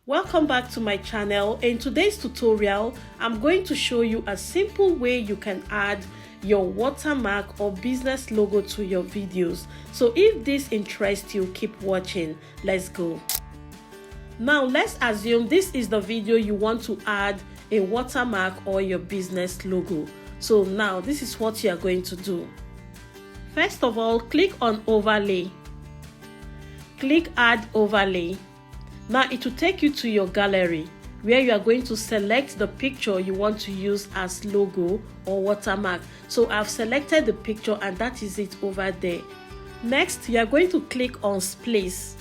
Welcome back to my channel. In today's tutorial, I'm going to show you a simple way you can add your watermark or business logo to your videos. So if this interests you, keep watching. Let's go. Now let's assume this is the video you want to add a watermark or your business logo. So now this is what you are going to do. First of all, click on overlay. Click add overlay. Now it will take you to your gallery where you are going to select the picture you want to use as logo or watermark. So I've selected the picture and that is it over there. Next, you are going to click on splice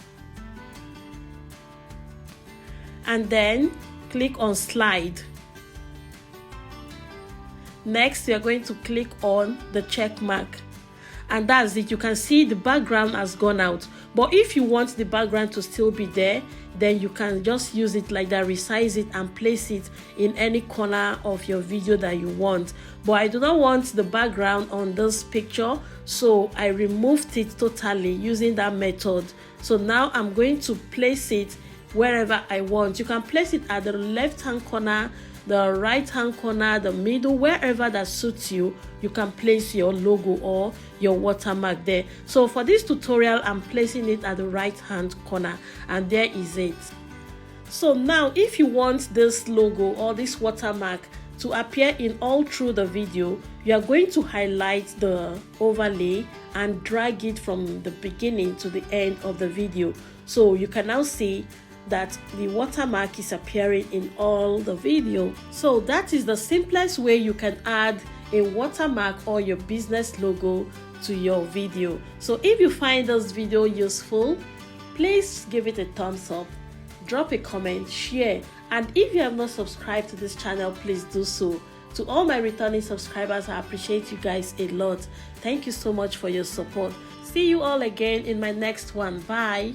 and then click on slide. Next, you are going to click on the check mark. And that's it. You can see the background has gone out, but if you want the background to still be there, then you can just use it like that, resize it and place it in any corner of your video that you want. But I do not want the background on this picture, so I removed it totally using that method. So now I'm going to place it wherever I want. You can place it at the left hand corner, the right hand corner, the middle, wherever that suits you. You can place your logo or your watermark there. So for this tutorial, I'm placing it at the right hand corner, and there is it. So now if you want this logo or this watermark to appear in all through the video, you are going to highlight the overlay and drag it from the beginning to the end of the video. So you can now see that the watermark is appearing in all the video. So that is the simplest way you can add a watermark or your business logo to your video. So if you find this video useful, please give it a thumbs up, drop a comment, share, and if you have not subscribed to this channel, please do so. To all my returning subscribers, I appreciate you guys a lot. Thank you so much for your support. See you all again in my next one. Bye.